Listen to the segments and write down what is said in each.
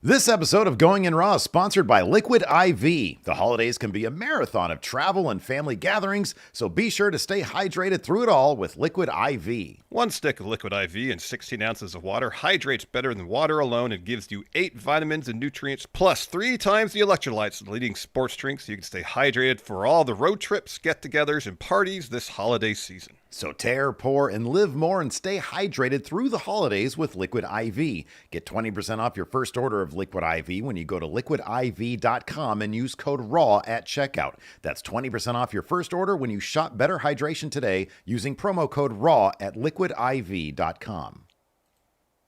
This episode of Going in Raw is sponsored by Liquid IV. The holidays can be a marathon of travel and family gatherings, so be sure to stay hydrated through it all with Liquid IV. One stick of Liquid IV and 16 ounces of water hydrates better than water alone and gives you 8 vitamins and nutrients, plus 3 times the electrolytes of the leading sports drink, so you can stay hydrated for all the road trips, get-togethers, and parties this holiday season. So tear, pour, and live more and stay hydrated through the holidays with Liquid IV. Get 20% off your first order of Liquid IV when you go to liquidiv.com and use code RAW at checkout. That's 20% off your first order when you shop Better Hydration today using promo code RAW at liquidiv.com.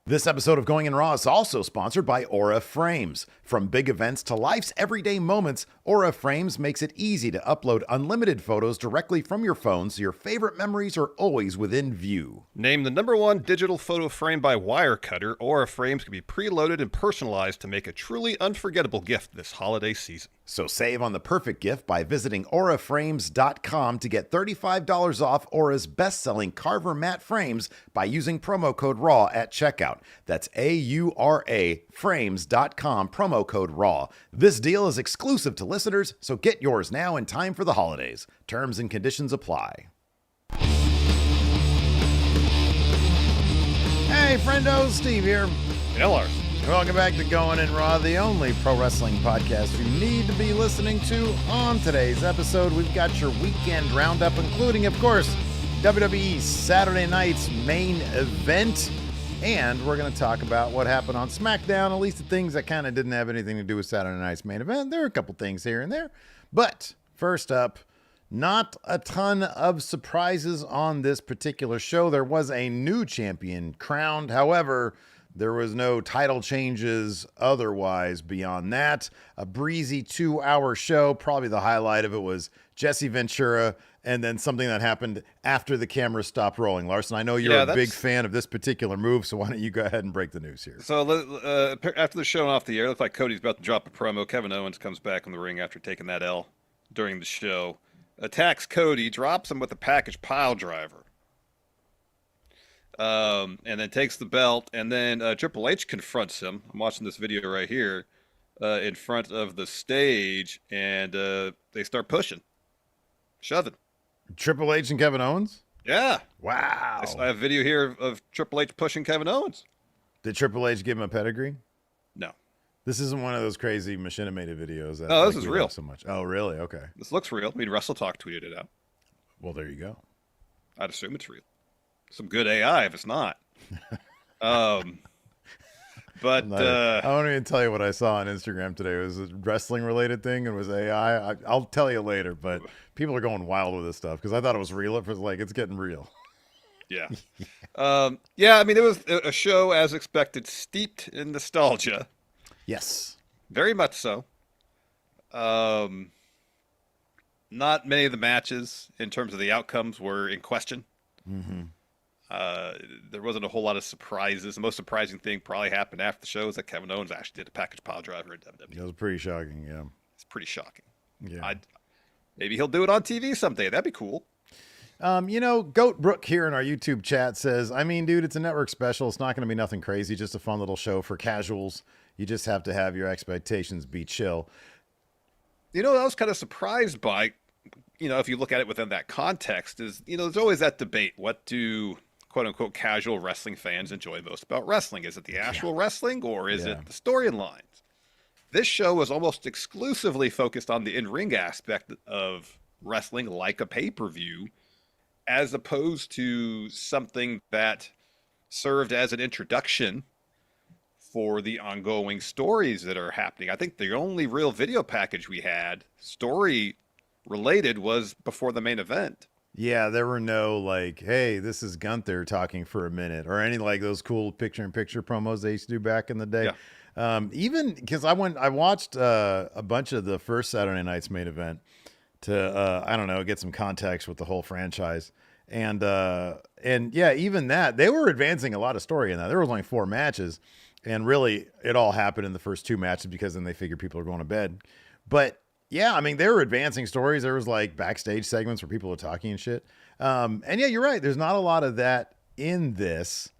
This episode of Going in Raw is also sponsored by Aura Frames. From big events to life's everyday moments, Aura Frames makes it easy to upload unlimited photos directly from your phone so your favorite memories are always within view. Named the #1 digital photo frame by Wirecutter, Aura Frames can be preloaded and personalized to make a truly unforgettable gift this holiday season. So save on the perfect gift by visiting auraframes.com to get $35 off Aura's best-selling Carver matte frames by using promo code RAW at checkout. That's AURA frames.com, promo code RAW. This deal is exclusive to listeners, so get yours now in time for the holidays. Terms and conditions apply. Hey, friendo, Steve here. Yeah, Larson. Welcome back to Going in Raw, the only pro wrestling podcast you need to be listening to. On today's episode, we've got your weekend roundup, including, of course, WWE Saturday night's main event. And we're going to talk about what happened on SmackDown, at least the things that kind of didn't have anything to do with Saturday night's main event. There are a couple things here and there. But first up, not a ton of surprises on this particular show. There was a new champion crowned. However, there was no title changes otherwise beyond that. A breezy 2-hour show. Probably the highlight of it was Jesse Ventura and then something that happened after the camera stopped rolling. Larson, I know you're a big fan of this particular move, so why don't you go ahead and break the news here? So after the show off the air, it looks like Cody's about to drop a promo. Kevin Owens comes back in the ring after taking that L during the show. Attacks Cody, drops him with a package pile driver. And then takes the belt, and then Triple H confronts him. I'm watching this video right here in front of the stage, and they start pushing, shoving. Triple H and Kevin Owens? Yeah. Wow. I have video here of Triple H pushing Kevin Owens. Did Triple H give him a pedigree? No. This isn't one of those crazy machinimated videos. That, no, this is real. So much. Oh, really? Okay. This looks real. I mean, WrestleTalk tweeted it out. Well, there you go. I'd assume it's real. Some good AI if it's not. But I won't even tell you what I saw on Instagram today. It was a wrestling related thing. It was AI. I'll tell you later, but people are going wild with this stuff because I thought it was real. It was like, it's getting real. Yeah. Yeah, I mean, it was a show as expected, steeped in nostalgia. Yes. Very much so. Not many of the matches in terms of the outcomes were in question. Mm-hmm. There wasn't a whole lot of surprises. The most surprising thing probably happened after the show is that Kevin Owens actually did a package pile driver in WWE. It was pretty shocking, yeah. It's pretty shocking. Yeah. Maybe he'll do it on TV someday. That'd be cool. Goat Brooke here in our YouTube chat says, I mean, dude, it's a network special. It's not going to be nothing crazy. Just a fun little show for casuals. You just have to have your expectations be chill. I was kind of surprised by, if you look at it within that context, is, there's always that debate. What do quote unquote casual wrestling fans enjoy most about wrestling? Is it the actual wrestling or is it the storylines? This show was almost exclusively focused on the in-ring aspect of wrestling, like a pay-per-view, as opposed to something that served as an introduction for the ongoing stories that are happening. I think the only real video package we had, story related, was before the main event. Yeah, there were no like, hey, this is Gunther talking for a minute, or any like those cool picture-in-picture promos they used to do back in the day. Yeah. Even because I watched a bunch of the first Saturday night's main event to get some context with the whole franchise, and yeah, even that they were advancing a lot of story in that. There was only 4 matches, and really it all happened in the first 2 matches because then they figured people are going to bed, but. Yeah, I mean, they were advancing stories. There was like backstage segments where people were talking and shit. And yeah, you're right. There's not a lot of that in this.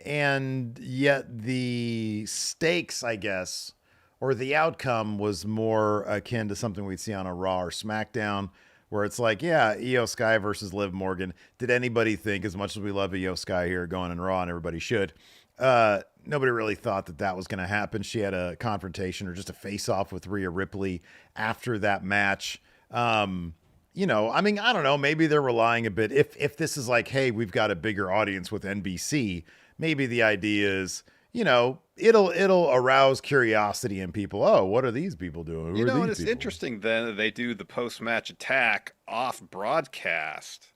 And yet the stakes, I guess, or the outcome was more akin to something we'd see on a Raw or SmackDown, where it's like, yeah, Io Sky versus Liv Morgan. Did anybody think, as much as we love Io Sky here going in Raw, and everybody should, nobody really thought that that was going to happen. She had a confrontation or just a face-off with Rhea Ripley after that match. I mean, I don't know. Maybe they're relying a bit. If this is like, hey, we've got a bigger audience with NBC, maybe the idea is, it'll arouse curiosity in people. Oh, what are these people doing? Who are And these it's people? interesting then that they do the post-match attack off broadcast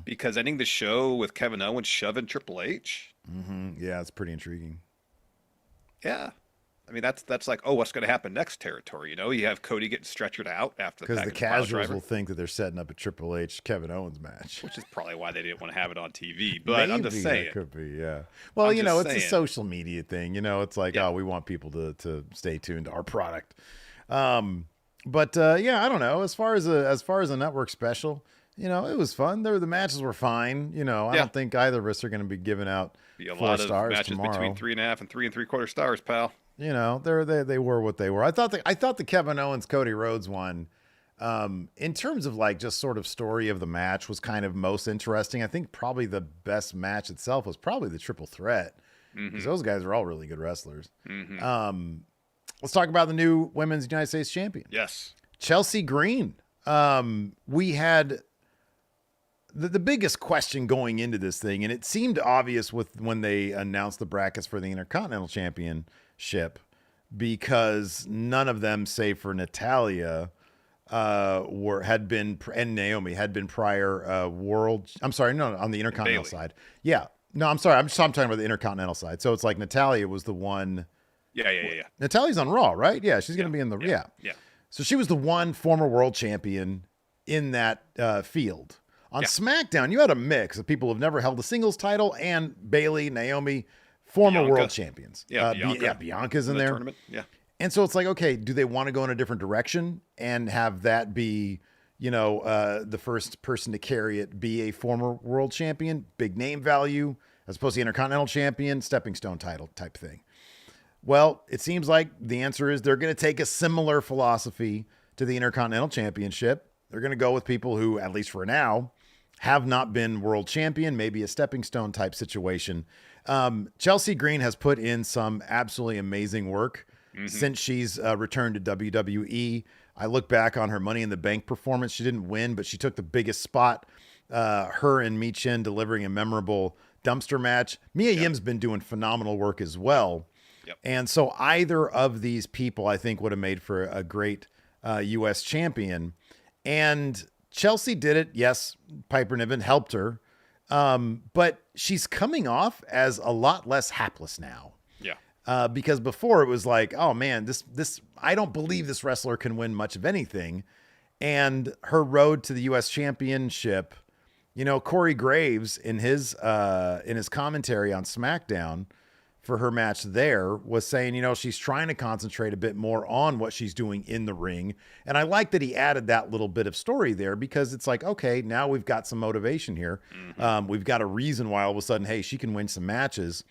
because ending the show with Kevin Owens shoving Triple H. Yeah, it's pretty intriguing. Yeah. I mean, that's like, oh, what's going to happen next territory? You have Cody getting stretchered out after the Because the package pile casuals driver, will think that they're setting up a Triple H Kevin Owens match. which is probably why they didn't want to have it on TV. But I'm just Maybe saying. that could be, yeah. Well, I'm just it's a saying. social media thing. It's like, Yeah. oh, we want people to stay tuned to our product. But yeah, I don't know. As far as a network special, it was fun. The matches were fine. I Yeah. don't think either of us are going to be giving out Be a 4 lot of stars matches tomorrow. between 3.5 and 3 3/4 stars, pal. They were what they were. I thought the Kevin Owens Cody Rhodes one, in terms of like just sort of story of the match, was kind of most interesting. I think probably the best match itself was probably the triple threat, because those guys are all really good wrestlers. Let's talk about the new women's United States champion, Yes. Chelsea Green. We had the biggest question going into this thing, and it seemed obvious when they announced the brackets for the Intercontinental Championship, because none of them, save for Natalya, and Naomi had been prior world. I'm sorry, no, on the Intercontinental Bayley. side. Yeah, no, I'm sorry, I'm talking about the Intercontinental side. So it's like Natalya was the one. Yeah. Natalya's on Raw, right? Yeah, she's going to be in the Yeah. So she was the one former world champion in that field. On Yeah. SmackDown, you had a mix of people who've never held a singles title, and Bayley, Naomi, former Bianca. world champions. Yeah, Bianca's in the there. tournament. Yeah. And so it's like, okay, do they want to go in a different direction and have that be, the first person to carry it be a former world champion, big name value, as opposed to Intercontinental champion, stepping stone title type thing? Well, it seems like the answer is they're going to take a similar philosophy to the Intercontinental Championship. They're going to go with people who, at least for now, have not been world champion, maybe a stepping stone type situation. Chelsea Green has put in some absolutely amazing work since she's returned to WWE. I look back on her Money in the Bank performance. She didn't win, but she took the biggest spot. Her and Mi Chin delivering a memorable dumpster match. Mia Yim's been doing phenomenal work as well. Yep. And so either of these people, I think, would have made for a great U.S. champion. And Chelsea did it. Yes, Piper Niven helped her. But she's coming off as a lot less hapless now. Yeah. Because before it was like, oh man, this I don't believe this wrestler can win much of anything. And her road to the U.S. Championship, Corey Graves in his commentary on SmackDown for her match there was saying, she's trying to concentrate a bit more on what she's doing in the ring. And I like that he added that little bit of story there, because it's like, okay, now we've got some motivation here. We've got a reason why all of a sudden, hey, she can win some matches.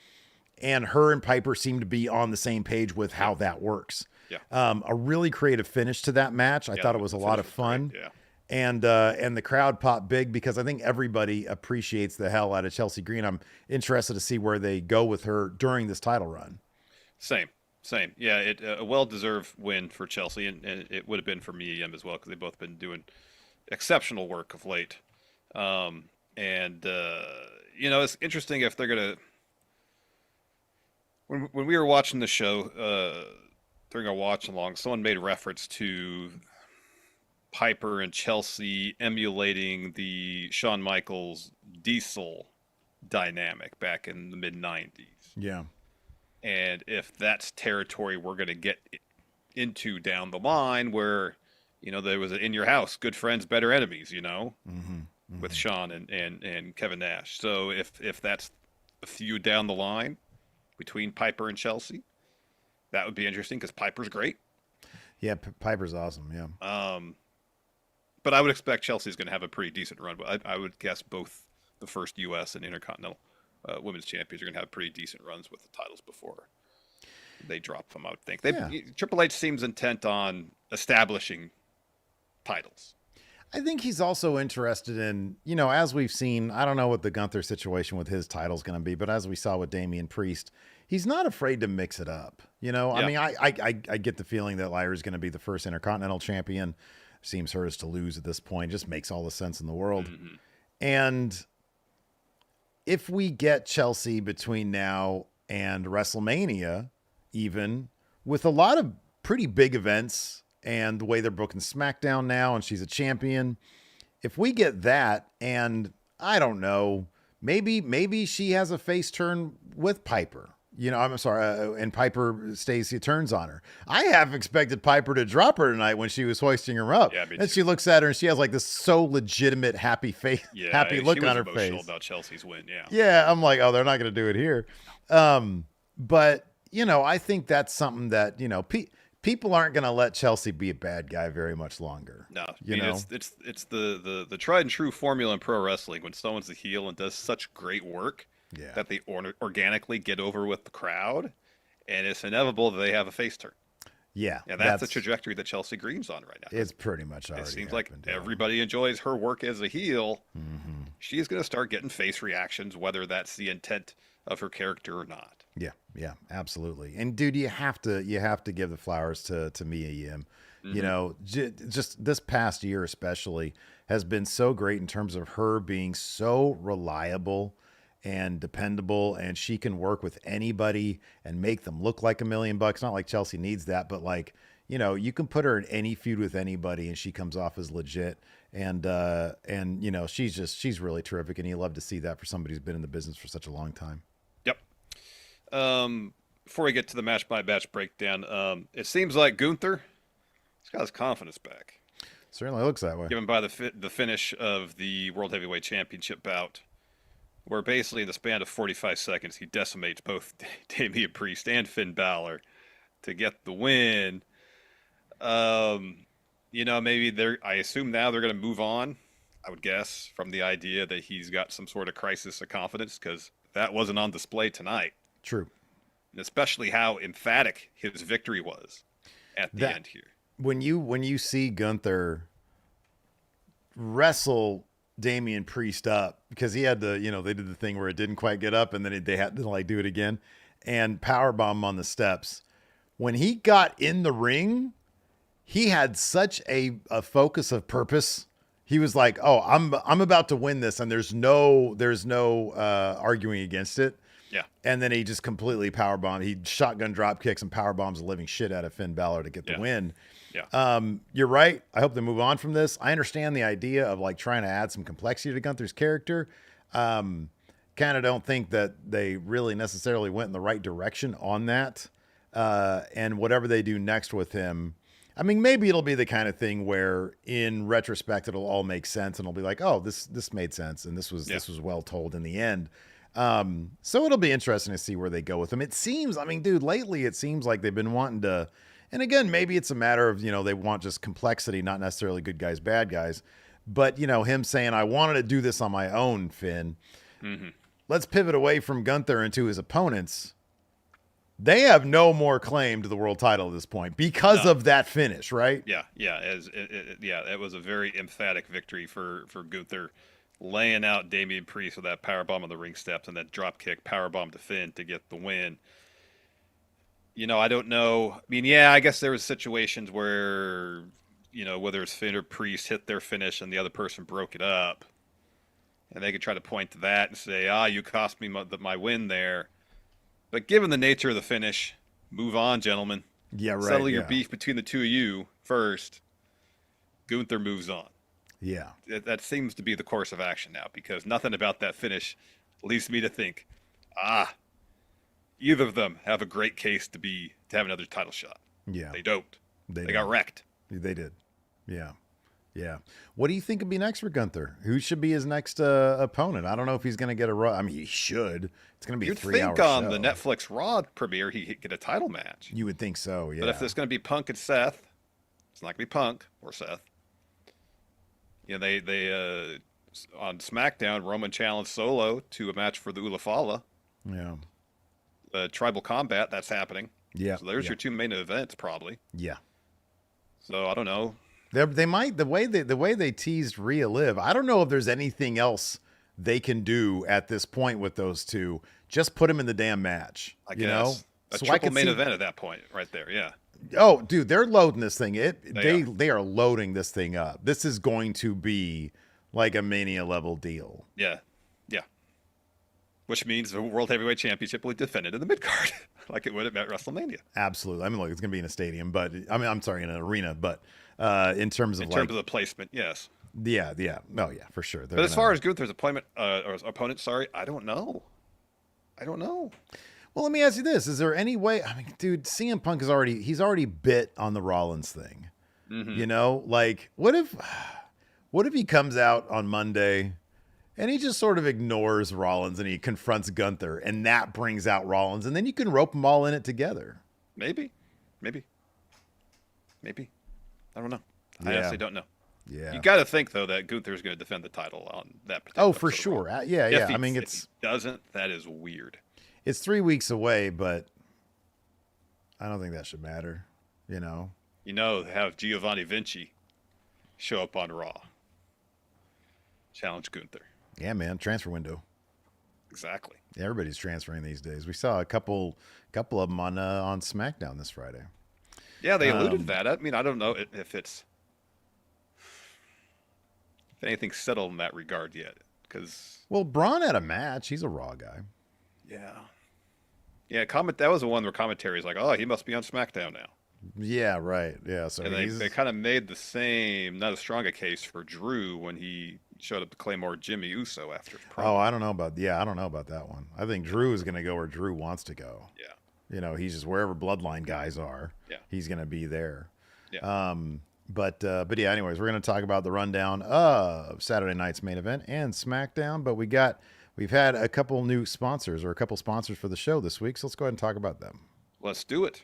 And her and Piper seem to be on the same page with how that works. Yeah. A really creative finish to that match. I thought it was a lot of fun. Yeah. And the crowd popped big because I think everybody appreciates the hell out of Chelsea Green. I'm interested to see where they go with her during this title run. Same. Yeah, a well-deserved win for Chelsea, and it would have been for Mia Yim as well, because they've both been doing exceptional work of late. It's interesting if they're gonna. When we were watching the show during our watch along, someone made reference to Piper and Chelsea emulating the Shawn Michaels Diesel dynamic back in the mid-90s. Yeah. And if that's territory we're going to get into down the line, where, there was an in your house, good friends, better enemies, with Shawn and Kevin Nash. So if that's a feud down the line between Piper and Chelsea, that would be interesting, because Piper's great. Yeah, Piper's awesome. Yeah. But I would expect Chelsea's going to have a pretty decent run. But I would guess both the first U.S. and Intercontinental women's champions are going to have pretty decent runs with the titles before they drop them, I would think. Yeah. Triple H seems intent on establishing titles. I think he's also interested in, as we've seen, I don't know what the Gunther situation with his title is going to be, but as we saw with Damian Priest, he's not afraid to mix it up. I mean, I get the feeling that Lyra's going to be the first Intercontinental Champion. Seems hers to lose at this point. Just makes all the sense in the world. Mm-hmm. And if we get Chelsea between now and WrestleMania, even with a lot of pretty big events and the way they're booking SmackDown now, and she's a champion, if we get that, and I don't know, maybe she has a face turn with Piper. I'm sorry, and Piper Stacey turns on her. I have expected Piper to drop her tonight when she was hoisting her up. Yeah, and she looks at her and she has like this so legitimate happy face, happy look on her face. About Chelsea's win, yeah. Yeah, I'm like, oh, they're not going to do it here. But I think that's something that people aren't going to let Chelsea be a bad guy very much longer. No, it's the tried and true formula in pro wrestling. When someone's a heel and does such great work. Yeah. That they organically get over with the crowd, and it's inevitable that they have a face turn. Yeah. And that's the trajectory that Chelsea Green's on right now. It's pretty much already. It seems like everybody enjoys her work as a heel. Mm-hmm. She's going to start getting face reactions, whether that's the intent of her character or not. Yeah, absolutely. And dude, you have to give the flowers to Mia Yim. Mm-hmm. Just this past year especially has been so great in terms of her being so reliable and dependable, and she can work with anybody and make them look like $1 million. Not like Chelsea needs that, but like, you can put her in any feud with anybody and she comes off as legit. And she's really terrific. And you love to see that for somebody who's been in the business for such a long time. Yep. Before we get to the match by match breakdown, it seems like Gunther, he's got his confidence back. Certainly looks that way. Given by the finish of the World Heavyweight Championship bout, where basically in the span of 45 seconds, he decimates both Damian Priest and Finn Balor to get the win. Maybe I assume now they're going to move on, I would guess, from the idea that he's got some sort of crisis of confidence, because that wasn't on display tonight. True. And especially how emphatic his victory was at the end here. When you see Gunther wrestle Damian Priest up, because he had they did the thing where it didn't quite get up and then they had to like do it again and powerbomb him on the steps. When he got in the ring, he had such a focus of purpose. He was like, oh, I'm about to win this. And there's no arguing against it. Yeah. And then he just completely powerbombed. He shotgun drop kicks and powerbombs the living shit out of Finn Balor to get the win. Yeah. You're right. I hope they move on from this. I understand the idea of like trying to add some complexity to Gunther's character. Kind of don't think that they really necessarily went in the right direction on that. And whatever they do next with him, I mean, maybe it'll be the kind of thing where in retrospect, it'll all make sense and it'll be like, oh, this made sense. And this was well told in the end. So it'll be interesting to see where they go with him. It seems, I mean, dude, lately it seems like they've been wanting to, and again, maybe it's a matter of, they want just complexity, not necessarily good guys, bad guys, but him saying, I wanted to do this on my own, Finn. Mm-hmm. Let's pivot away from Gunther into his opponents. They have no more claim to the world title at this point because of that finish, right? Yeah. It was a very emphatic victory for Gunther, laying out Damian Priest with that powerbomb on the ring steps and that drop kick powerbomb to Finn to get the win. I don't know. I mean, I guess there was situations where, whether it's Finn or Priest hit their finish and the other person broke it up, and they could try to point to that and say, you cost me my win there. But given the nature of the finish, move on, gentlemen. Yeah, right. Settle your beef between the two of you first. Gunther moves on. Yeah. That seems to be the course of action now, because nothing about that finish leads me to think, either of them have a great case to have another title shot. Yeah. They don't. They don't. got wrecked. They did. Yeah. Yeah. What do you think would be next for Gunther? Who should be his next opponent? I don't know if he's going to get a Raw. I mean, he should. It's going to be a 3 hour show. You'd think on the Netflix Raw premiere he'd get a title match. You would think so, yeah. But if there's going to be Punk and Seth, it's not going to be Punk or Seth. They on SmackDown, Roman challenged Solo to a match for the Ulafala. Yeah. The Tribal Combat, that's happening. Yeah. So there's your two main events, probably. Yeah. So I don't know. They might the way they teased Rhea Liv. I don't know if there's anything else they can do at this point with those two. Just put them in the damn match. I you guess. know, A so triple main event at that point, right there. Yeah. Oh, dude, they're loading this thing. They are. are loading this thing up. This is going to be like a Mania level deal. Yeah. Yeah. Which means the World Heavyweight Championship will be defended in the mid card, like it would at WrestleMania. Absolutely. I mean, look, it's going to be in a stadium, but I'm sorry, in an arena. But in terms of the placement, yes. Yeah. Oh, yeah, for sure. But as far as Gunther's opponent, sorry, I don't know. Well, let me ask you this: is there any way? I mean, dude, CM Punk is he's already bit on the Rollins thing. Mm-hmm. You know, like what if he comes out on Monday and he just sort of ignores Rollins and he confronts Gunther, and that brings out Rollins, and then you can rope them all in it together. Maybe. I don't know. Yeah. I honestly don't know. Yeah. You got to think though that Gunther's going to defend the title on that particular. Oh, for sure. Yeah. I mean, if he doesn't. That is weird. It's 3 weeks away, but I don't think that should matter. You know. Have Giovanni Vinci show up on Raw, challenge Gunther. Yeah, man. Transfer window. Exactly. Yeah, everybody's transferring these days. We saw a couple of them on SmackDown this Friday. Yeah, they alluded to that. I mean, I don't know if anything's settled in that regard yet. Well, Braun had a match. He's a Raw guy. Yeah. That was the one where commentary is like, oh, he must be on SmackDown now. Yeah, right. Yeah, so they kind of made the same, not as strong a case for Drew when he showed up to Claymore Jimmy Uso after his promo. Oh, I don't know about that one. I think Drew is going to go where Drew wants to go. Yeah. You know, he's just wherever Bloodline guys are. Yeah. He's going to be there. Yeah. But yeah, anyways, we're going to talk about the rundown of Saturday night's main event and SmackDown, but we've had a couple new sponsors or a couple sponsors for the show this week, so let's go ahead and talk about them. Let's do it.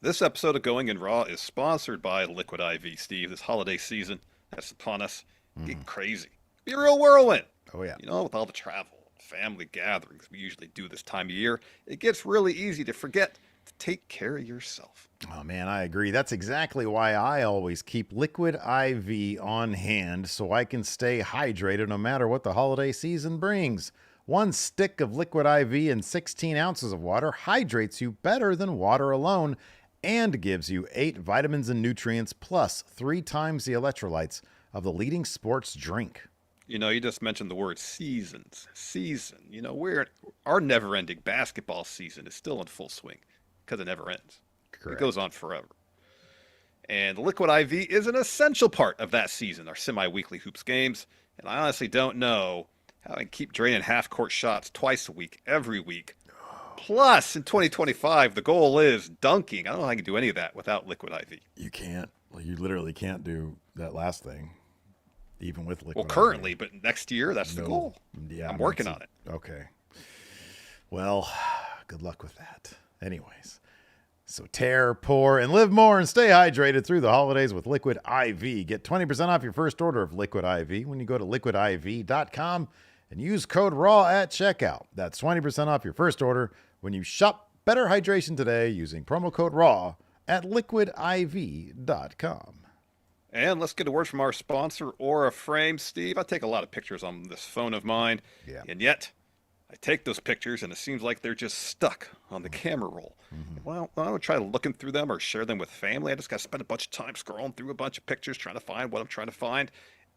This episode of Going in Raw is sponsored by Liquid IV, Steve. This holiday season that's upon us. Get crazy. Be a real whirlwind. Oh, yeah. With all the travel, family gatherings we usually do this time of year, it gets really easy to forget to take care of yourself. Oh, man, I agree. That's exactly why I always keep Liquid IV on hand so I can stay hydrated no matter what the holiday season brings. One stick of Liquid IV and 16 ounces of water hydrates you better than water alone and gives you 8 vitamins and nutrients plus 3 times the electrolytes of the leading sports drink. You just mentioned the word season. Our never-ending basketball season is still in full swing because it never ends. Correct. It goes on forever. And Liquid IV is an essential part of that season, our semi-weekly hoops games. And I honestly don't know how I can keep draining half-court shots twice a week, every week. Plus, in 2025, the goal is dunking. I don't know how I can do any of that without Liquid IV. You can't. Well, you literally can't do that last thing, even with Liquid IV. Well, currently, but next year, that's the goal. Yeah, I'm working on it. Okay. Well, good luck with that. Anyways. So tear, pour, and live more and stay hydrated through the holidays with Liquid IV. Get 20% off your first order of Liquid IV when you go to liquidiv.com and use code RAW at checkout. That's 20% off your first order when you shop better hydration today using promo code RAW at liquidiv.com. And let's get a word from our sponsor, Aura Frame. Steve, I take a lot of pictures on this phone of mine, and yet I take those pictures and it seems like they're just stuck on the camera roll. Well, I don't try looking through them or share them with family. I just got to spend a bunch of time scrolling through a bunch of pictures trying to find what I'm trying to find,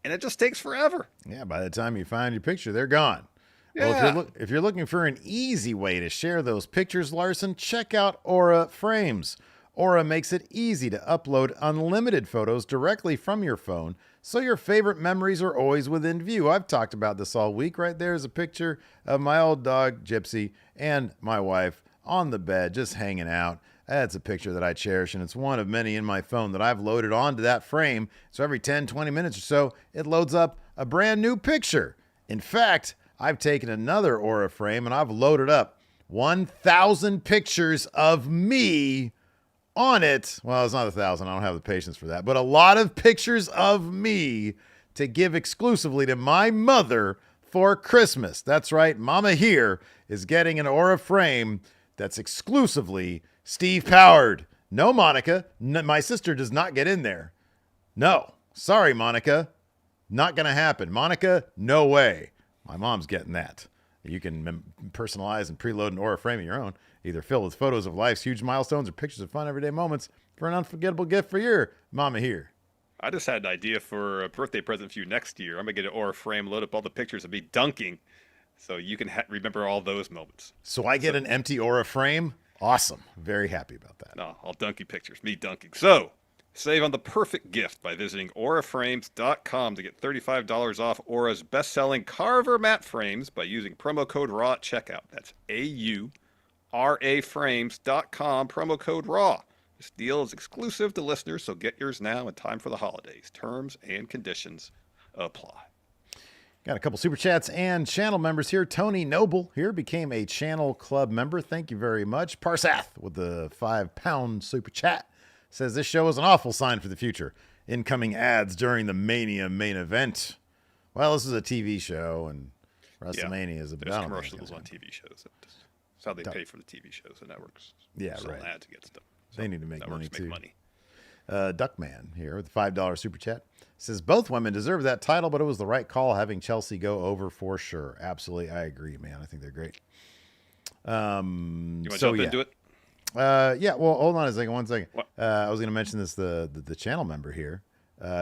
and it just takes forever. Yeah, by the time you find your picture, they're gone. Yeah. Well, if you're looking for an easy way to share those pictures, Larson, check out Aura Frames. Aura makes it easy to upload unlimited photos directly from your phone, so your favorite memories are always within view. I've talked about this all week. Right there is a picture of my old dog, Gypsy, and my wife on the bed, just hanging out. That's a picture that I cherish, and it's one of many in my phone that I've loaded onto that frame. So every 10, 20 minutes or so, it loads up a brand new picture. In fact, I've taken another Aura frame, and I've loaded up 1,000 pictures of me on it. Well, it's not 1,000. I don't have the patience for that. But a lot of pictures of me to give exclusively to my mother for Christmas. That's right. Mama here is getting an Aura frame that's exclusively Steve powered. No, Monica. My sister does not get in there. No. Sorry, Monica. Not going to happen. Monica, no way. My mom's getting that. You can personalize and preload an Aura frame of your own, either filled with photos of life's huge milestones or pictures of fun everyday moments for an unforgettable gift for your mama here. I just had an idea for a birthday present for you next year. I'm going to get an Aura frame, load up all the pictures of me dunking so you can remember all those moments. So I get an empty Aura frame? Awesome. Very happy about that. No, all dunky pictures, me dunking. So, save on the perfect gift by visiting auraframes.com to get $35 off Aura's best-selling Carver mat frames by using promo code RAW at checkout. That's auraframes.com, promo code RAW. This deal is exclusive to listeners, so get yours now in time for the holidays. Terms and conditions apply. Got a couple super chats and channel members here. Tony Noble here became a channel club member. Thank you very much. Parsath with the £5 super chat says this show is an awful sign for the future. Incoming ads during the Mania main event. Well, this is a TV show, and WrestleMania is about commercials on TV shows. That's how they pay for the TV shows. The networks sell ads against them. They need to make money too. Money. Duckman here with the $5 super chat says both women deserve that title, but it was the right call having Chelsea go over for sure. Absolutely, I agree, man. I think they're great. You want to jump into it? Yeah. Well, hold on a second. One second. I was going to mention this. The channel member here,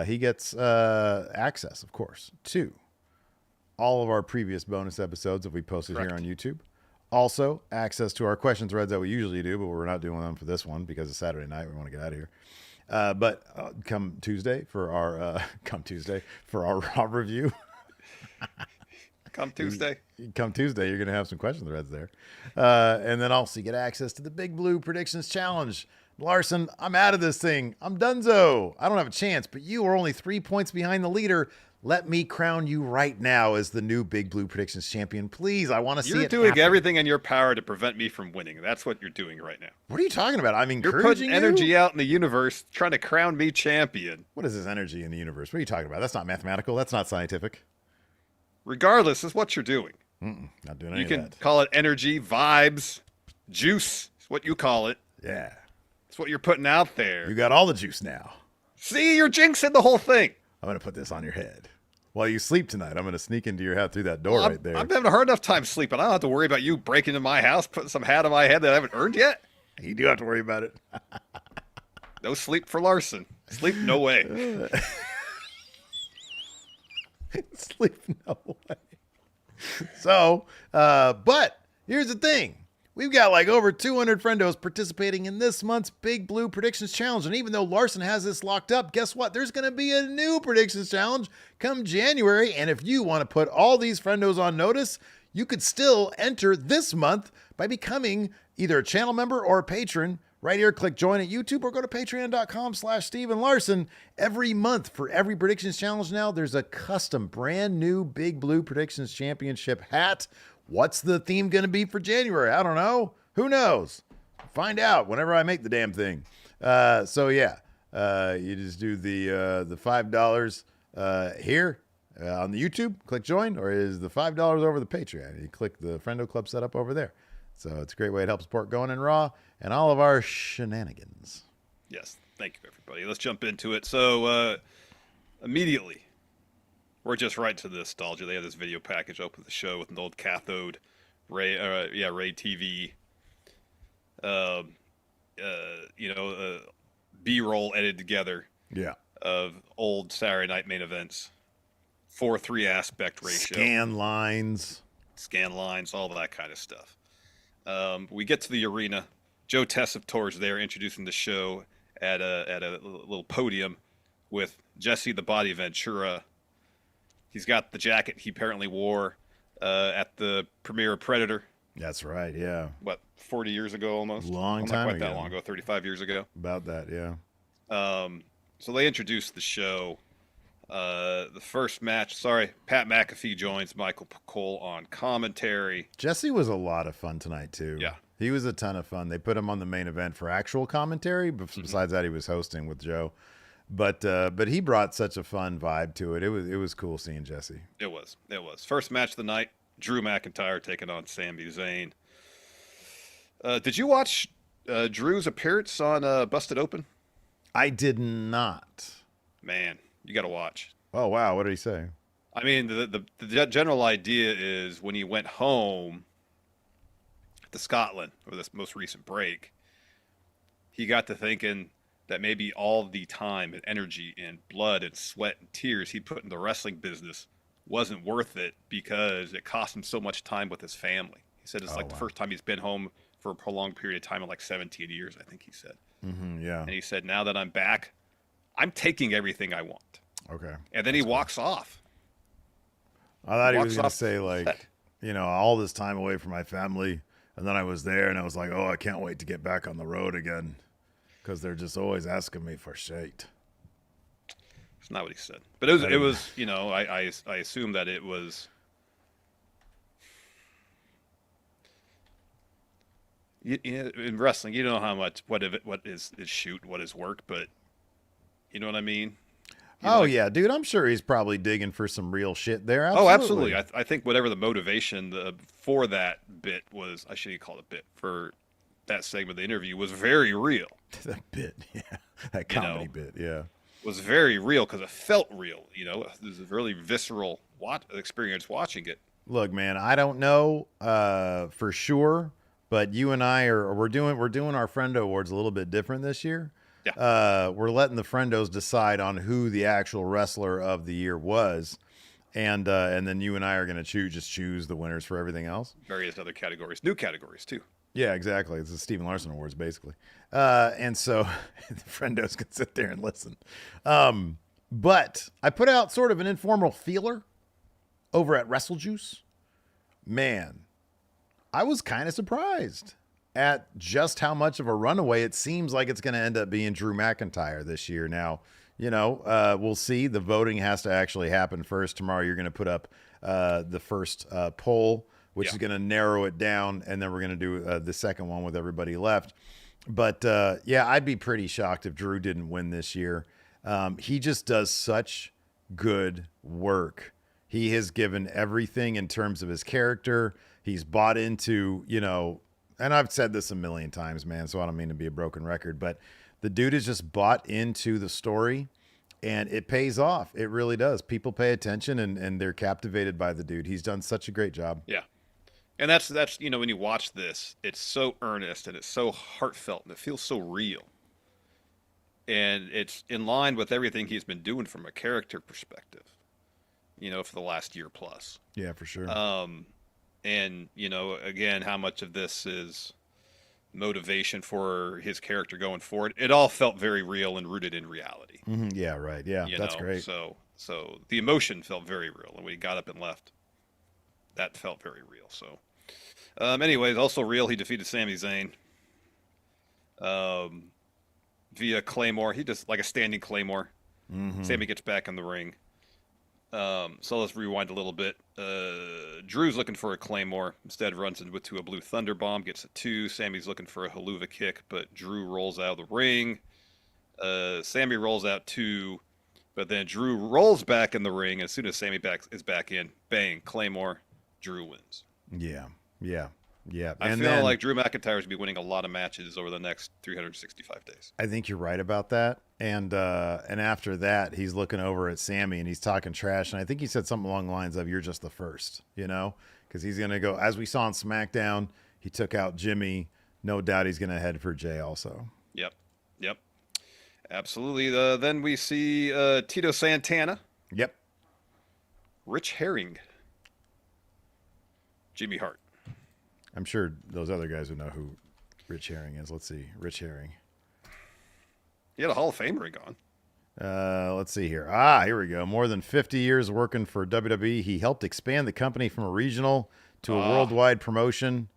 he gets access, of course, to all of our previous bonus episodes that we posted here on YouTube. Also, access to our question threads that we usually do, but we're not doing them for this one because it's Saturday night. We want to get out of here. But come Tuesday for our Raw review. Come Tuesday, you're going to have some question threads there. And then also you get access to the Big Blue Predictions Challenge. Larson, I'm out of this thing. I'm donezo. I don't have a chance, but you are only 3 points behind the leader. Let me crown you right now as the new Big Blue Predictions champion. Please, I want to see it. You're doing happen. everything in your power to prevent me from winning. That's what you're doing right now. What are you talking about? I'm encouraging You're putting energy out in the universe, trying to crown me champion. What is this energy in the universe? What are you talking about? That's not mathematical. That's not scientific. Regardless, is what you're doing. Not doing any of that. You can call it energy, vibes, juice. It's what you call it. Yeah. It's what you're putting out there. You got all the juice now. See, you're jinxing the whole thing. I'm going to put this on your head. While you sleep tonight, I'm going to sneak into your house through that door right there. I'm having a hard enough time sleeping. I don't have to worry about you breaking into my house, putting some hat on my head that I haven't earned yet. You do have to worry about it. No sleep for Larson. Sleep no way. Sleep no way. So, but here's the thing. We've got like over 200 friendos participating in this month's Big Blue Predictions Challenge. And even though Larson has this locked up, guess what? There's going to be a new Predictions Challenge come January. And if you want to put all these friendos on notice, you could still enter this month by becoming either a channel member or a patron. Right here, click join at YouTube or go to patreon.com/Steven Larson. Every month for every Predictions Challenge now, there's a custom brand new Big Blue Predictions Championship hat. What's the theme going to be for January? I don't know. Who knows? Find out whenever I make the damn thing. So yeah, you just do the $5 here on the YouTube. Click join, or is the $5 over the Patreon? You click the Friendo Club setup over there. So it's a great way to help support Going in Raw and all of our shenanigans. Yes, thank you everybody. Let's jump into it. So immediately. We're just right to the nostalgia. They have this video package up with the show with an old cathode Ray TV, B-roll edited together. Yeah. Of old Saturday night main events, 4:3 aspect ratio, scan lines, all that kind of stuff. We get to the arena. Joe Tessitore's there introducing the show at a little podium with Jesse the Body Ventura. He's got the jacket he apparently wore at the premiere of Predator. That's right, yeah. What, 40 years ago almost? Long time not quite ago. that long ago, 35 years ago. About that, yeah. So they introduced the show. The first match, Pat McAfee joins Michael Cole on commentary. Jesse was a lot of fun tonight, too. Yeah. He was a ton of fun. They put him on the main event for actual commentary. Besides that, he was hosting with Joe. But he brought such a fun vibe to it. It was cool seeing Jesse. It was. It was. First match of the night, Drew McIntyre taking on Sami Zayn. Did you watch Drew's appearance on Busted Open? I did not. Man, you got to watch. Oh wow, what did he say? I mean, the general idea is when he went home to Scotland over this most recent break, he got to thinking that maybe all the time and energy and blood and sweat and tears he put in the wrestling business wasn't worth it because it cost him so much time with his family. He said it's like the first time he's been home for a prolonged period of time in like 17 years, I think he said. Yeah. And he said, now that I'm back, I'm taking everything I want. Okay. And then he walks off. I thought he was going to say, like, all this time away from my family. And then I was there and I was like, oh, I can't wait to get back on the road again. Because they're just always asking me for shit. It's not what he said. But it was I assume that it was. In wrestling, you know how much what is shoot, what is work, but you know what I mean. Yeah, dude, I'm sure he's probably digging for some real shit there. Absolutely. Oh, absolutely. I think whatever the motivation for that bit was, I shouldn't call it a bit, for that segment of the interview was very real. That bit, yeah, that comedy bit, yeah, was very real because it felt real. It was a really visceral experience watching it. Look, man, I don't know for sure, but you and I we're doing our Friendo Awards a little bit different this year. Yeah. We're letting the Friendos decide on who the actual wrestler of the year was, and then you and I are going to choose the winners for everything else. Various other categories, new categories too. Yeah, exactly. It's the Stephen Larson Awards, basically. And so the Friendos can sit there and listen. But I put out sort of an informal feeler over at WrestleJuice. Man, I was kind of surprised at just how much of a runaway it seems like it's going to end up being Drew McIntyre this year. Now, we'll see. The voting has to actually happen first. Tomorrow you're going to put up the first poll, which is going to narrow it down, and then we're going to do the second one with everybody left. But, I'd be pretty shocked if Drew didn't win this year. He just does such good work. He has given everything in terms of his character. He's bought into, and I've said this a million times, man, so I don't mean to be a broken record, but the dude has just bought into the story, and it pays off. It really does. People pay attention, and they're captivated by the dude. He's done such a great job. Yeah. And that's when you watch this, it's so earnest and it's so heartfelt and it feels so real. And it's in line with everything he's been doing from a character perspective, for the last year plus. Yeah, for sure. And, again, how much of this is motivation for his character going forward? It all felt very real and rooted in reality. Mm-hmm. Yeah, right. Yeah, that's great. So the emotion felt very real. And when he got up and left, that felt very real. So, anyways, also real, he defeated Sami Zayn via Claymore. He just, like a standing Claymore. Mm-hmm. Sami gets back in the ring. So let's rewind a little bit. Drew's looking for a Claymore. Instead runs into a Blue Thunder Bomb, gets a 2. Sami's looking for a Haluva kick, but Drew rolls out of the ring. Sami rolls out 2, but then Drew rolls back in the ring. As soon as Sami is back in, bang, Claymore, Drew wins. Yeah. I feel like Drew McIntyre is going to be winning a lot of matches over the next 365 days. I think you're right about that. And after that, he's looking over at Sami and he's talking trash. And I think he said something along the lines of, "You're just the first," because he's going to go, as we saw on SmackDown, he took out Jimmy. No doubt he's going to head for Jay also. Yep. Absolutely. Then we see Tito Santana. Yep. Rich Herring. Jimmy Hart. I'm sure those other guys would know who Rich Herring is. Let's see. Rich Herring. He had a Hall of Fame ring on. Let's see here. Here we go. More than 50 years working for WWE. He helped expand the company from a regional to a worldwide promotion.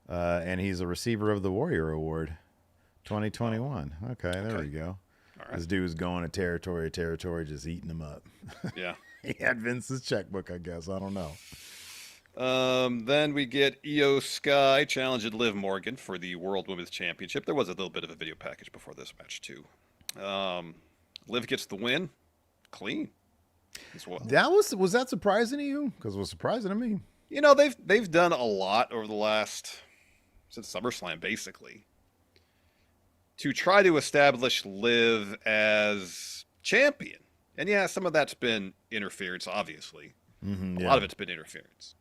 And he's a receiver of the Warrior Award 2021. Okay, there we go. All right. This dude was going to territory, just eating them up. Yeah. He had Vince's checkbook, I guess. I don't know. Then we get Io Sky challenging Liv Morgan for the World Women's Championship. There was a little bit of a video package before this match, too. Liv gets the win, clean as well. That was that surprising to you? Because it was surprising to me. You know, they've done a lot over the last since SummerSlam, basically, to try to establish Liv as champion. And yeah, some of that's been interference, obviously. A lot of it's been interference.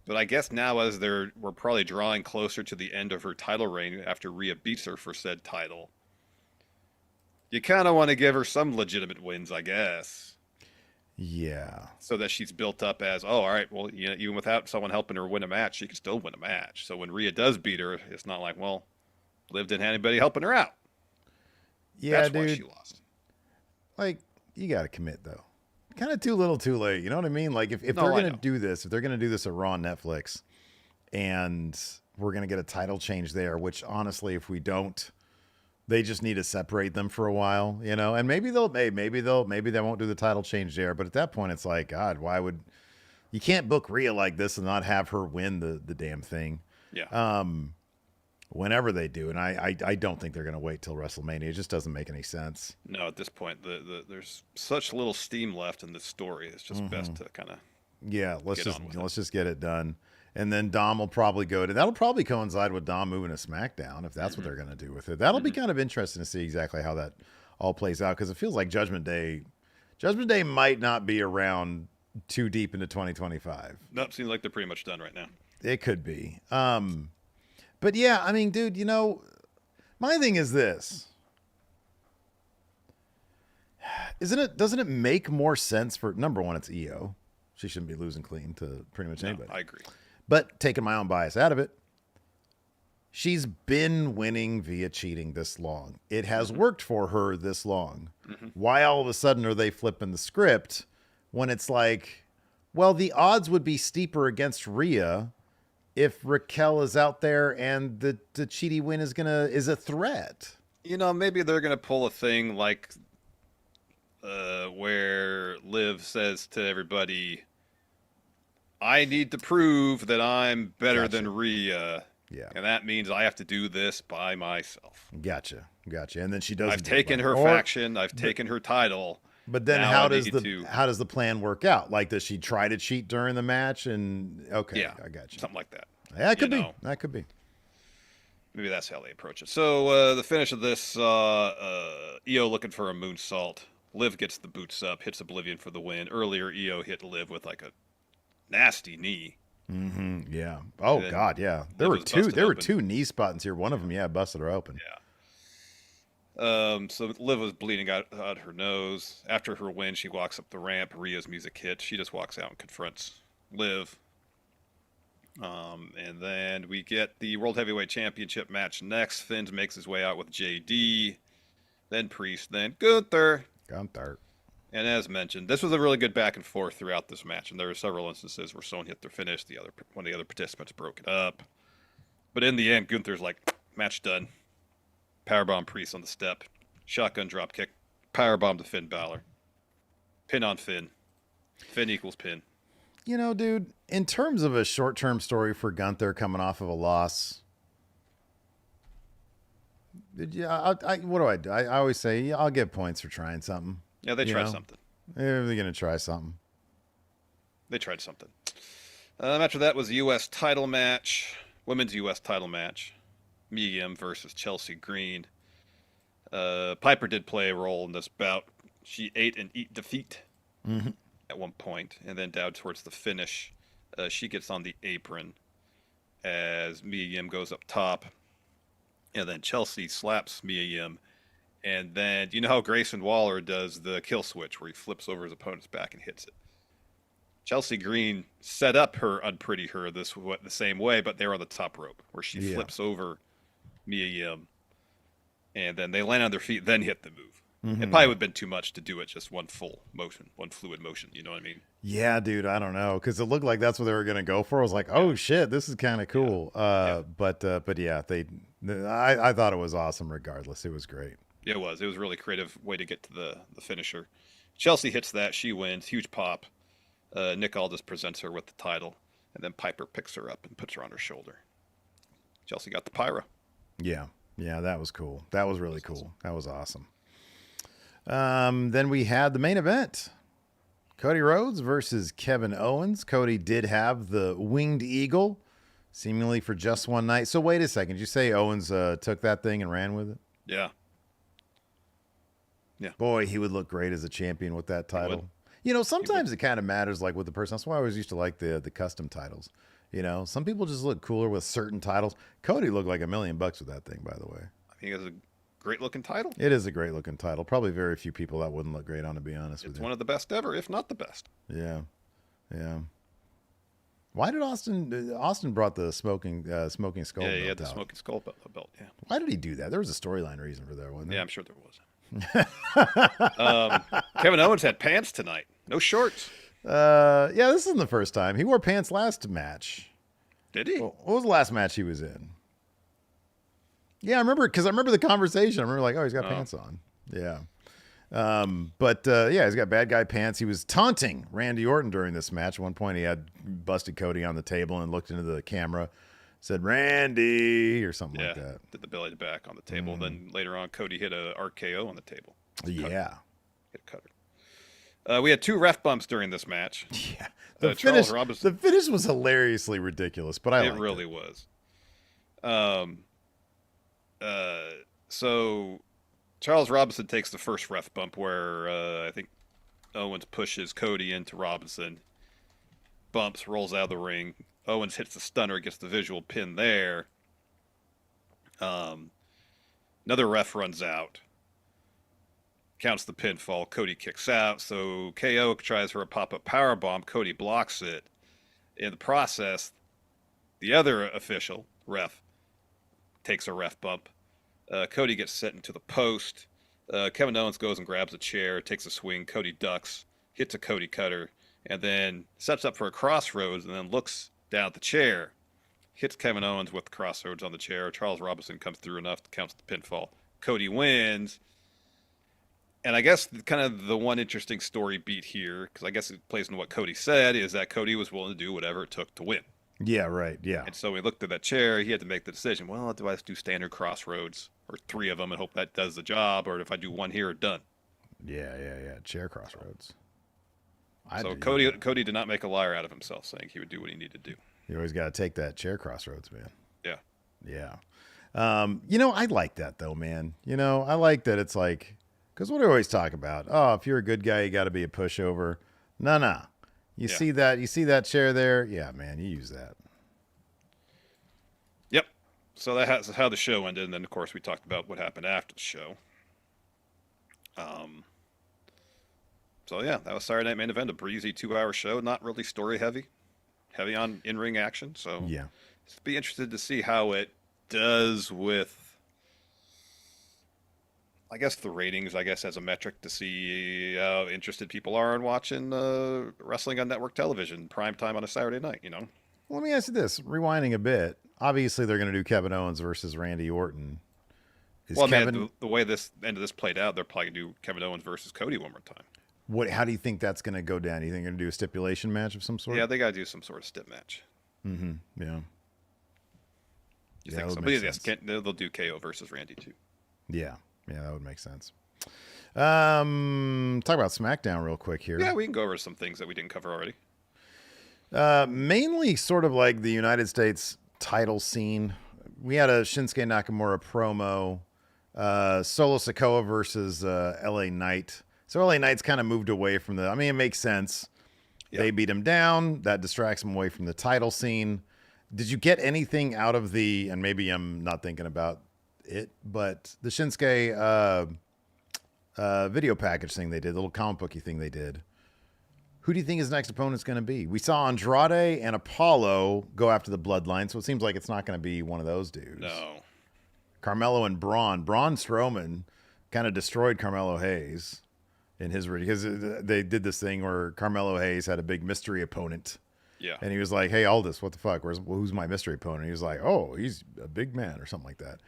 But I guess now, as we're probably drawing closer to the end of her title reign after Rhea beats her for said title, you kind of want to give her some legitimate wins, I guess. Yeah. So that she's built up as, oh, all right, well, you know, even without someone helping her win a match, she can still win a match. So when Rhea does beat her, it's not like, well, Liv didn't have anybody helping her out. Yeah, That's dude. why she lost. Like, you got to commit, though. Kind of too little too late. You know what I mean? Like, if No, they're I going to know. do this, if they're going to do this at Raw on Netflix, and we're going to get a title change there, which honestly, if we don't, they just need to separate them for a while, you know? And maybe maybe they won't do the title change there. But at that point, it's like, God, why would you can't book Rhea like this and not have her win the damn thing? Yeah. Whenever they do. And I don't think they're going to wait till WrestleMania. It just doesn't make any sense. No, at this point, there's such little steam left in this story. It's just best to kind of Yeah, let's Get just get it done. And then Dom will probably that'll probably coincide with Dom moving to SmackDown if that's what they're going to do with it. That'll be kind of interesting to see exactly how that all plays out because it feels like Judgment Day might not be around too deep into 2025. Nope, seems like they're pretty much done right now. It could be. But yeah, I mean, dude, you know, my thing is this. Doesn't it make more sense for number one, it's EO. She shouldn't be losing clean to pretty much anybody. I agree. But taking my own bias out of it, she's been winning via cheating this long. It has worked for her this long. Why all of a sudden are they flipping the script when it's like, well, the odds would be steeper against Rhea if Raquel is out there and the cheaty win is a threat. You know, maybe they're gonna pull a thing like where Liv says to everybody, I need to prove that I'm better than Rhea. Yeah. And that means I have to do this by myself. Gotcha. And then she does. I've taken her faction. I've taken her title. But then Now how I does need how does the plan work out? Like, does she try to cheat during the match? And okay, Yeah, I got you. something like that. Yeah, it could You be. know. That could be. Maybe that's how they approach it. So the finish of this, EO looking for a moonsault. Liv gets the boots up, hits Oblivion for the win. Earlier, EO hit Liv with like a nasty knee. Yeah. Oh then God, yeah. There Liv were was two. busted There were open. two knee spots here. One of them, yeah, busted her open. Yeah. So Liv was bleeding out her nose. After her win, she walks up the ramp. Rhea's music hits. She just walks out and confronts Liv. And then we get the World Heavyweight Championship match next. Finn makes his way out with JD, then Priest, then Gunther. Gunther. And as mentioned, this was a really good back and forth throughout this match, and there were several instances where someone hit their finish, one of the other participants broke it up. But in the end, Gunther's like, match done. Powerbomb Priest on the step, shotgun drop kick, powerbomb to Finn Balor, pin on Finn. Finn equals pin. You know, dude, in terms of a short-term story for Gunther coming off of a loss, what do I do? I always say, yeah, I'll get points for trying something. Yeah, they tried know? something. They're going to try something. They tried something. After that was a U.S. title match, women's U.S. title match. Mia Yim versus Chelsea Green. Piper did play a role in this bout. She ate and eat defeat at one point, and then down towards the finish, she gets on the apron as Mia Yim goes up top, and then Chelsea slaps Mia Yim, and then you know how Grayson Waller does the kill switch where he flips over his opponent's back and hits it. Chelsea Green set up her Unpretty Her the same way, but they're on the top rope where she flips over Mia Yim, and then they land on their feet, then hit the move. It probably would have been too much to do it just one full motion, one fluid motion. You know what I mean? Yeah, dude, I don't know, because it looked like that's what they were going to go for. I was like, oh shit, this is kind of cool. But yeah, I thought it was awesome. Regardless, it was great. It was a really creative way to get to the finisher. Chelsea hits that, she wins, huge pop. Nick Aldis presents her with the title, and then Piper picks her up and puts her on her shoulder. Chelsea got the pyro. Yeah, that was cool. That was really cool. That was awesome. Then we had the main event. Cody Rhodes versus Kevin Owens. Cody did have the winged eagle, seemingly for just one night. So wait a second. Did you say Owens took that thing and ran with it? Yeah. Yeah. Boy, he would look great as a champion with that title. You know, sometimes it kind of matters, like with the person. That's why I always used to like the custom titles. You know, some people just look cooler with certain titles. Cody looked like $1 million with that thing, by the way. I think it's a great looking title. It is a great looking title. Probably very few people that wouldn't look great on, to be honest with you. It's one of the best ever, if not the best. Yeah. Yeah. Why did Austin brought the smoking skull belt? Yeah, he had the smoking skull belt. Yeah. Why did he do that? There was a storyline reason for that, wasn't there? Yeah, I'm sure there was. Kevin Owens had pants tonight. No shorts. Yeah, this isn't the first time. He wore pants last match. Did he? What was the last match he was in? Yeah, I remember the conversation. I remember like, oh, he's got pants on. Yeah. Yeah, he's got bad guy pants. He was taunting Randy Orton during this match. At one point, he had busted Cody on the table and looked into the camera, said "Randy" or something like that. Did the belly to back on the table. Then later on, Cody hit a RKO on the table. Yeah, hit a cutter. We had 2 ref bumps during this match. Yeah, the finish. Robinson, the finish was hilariously ridiculous, but it really was. So Charles Robinson takes the first ref bump where I think Owens pushes Cody into Robinson, bumps, rolls out of the ring. Owens hits the stunner, gets the visual pin there. Another ref runs out, counts the pinfall. Cody kicks out, so KO tries for a pop-up powerbomb. Cody blocks it. In the process, the other official, ref, takes a ref bump. Cody gets set into the post. Kevin Owens goes and grabs a chair, takes a swing. Cody ducks, hits a Cody cutter, and then sets up for a crossroads and then looks down at the chair, hits Kevin Owens with the crossroads on the chair. Charles Robinson comes through enough to count the pinfall. Cody wins. And I guess kind of the one interesting story beat here, because I guess it plays into what Cody said, is that Cody was willing to do whatever it took to win. Yeah, right. Yeah. And so he looked at that chair. He had to make the decision. Well, do I do standard crossroads or 3 of them and hope that does the job? Or if I do 1 here, done. Yeah. Chair crossroads. So Cody did not make a liar out of himself, saying he would do what he needed to do. You always got to take that chair crossroads, man. Yeah. Yeah. You know, I like that, though, man. You know, I like that it's like, because what do I always talk about? Oh, if you're a good guy, you got to be a pushover. No. You see that chair there? Yeah, man, you use that. Yep. So that's how the show ended. And then, of course, we talked about what happened after the show. So, yeah, that was Saturday Night Main Event, a breezy 2-hour show. Not really story heavy on in-ring action. So, yeah, be interested to see how it does with, I guess, the ratings, as a metric to see how interested people are in watching wrestling on network television, prime time on a Saturday night, you know? Let me ask you this, rewinding a bit. Obviously, they're going to do Kevin Owens versus Randy Orton. The way this end of this played out, they're probably going to do Kevin Owens versus Cody one more time. How do you think that's going to go down? You think they're going to do a stipulation match of some sort? Yeah, they got to do some sort of stip match. Mm-hmm. Yeah. You think so? But yes, they'll do KO versus Randy too. Yeah, that would make sense. Talk about SmackDown real quick here. Yeah, we can go over some things that we didn't cover already. Mainly sort of like the United States title scene. We had a Shinsuke Nakamura promo, Solo Sikoa versus LA Knight. So LA Knight's kind of moved away from it makes sense. Yep. They beat him down. That distracts him away from the title scene. Did you get anything out of and maybe I'm not thinking about it, but the Shinsuke video package thing they did, the little comic booky thing they did. Who do you think his next opponent's going to be? We saw Andrade and Apollo go after the Bloodline, so it seems like it's not going to be one of those dudes. No. Carmelo and Braun. Braun Strowman kind of destroyed Carmelo Hayes in his because they did this thing where Carmelo Hayes had a big mystery opponent. Yeah. And he was like, "Hey, Aldis, what the fuck? Who's my mystery opponent?" He was like, "Oh, he's a big man," or something like that.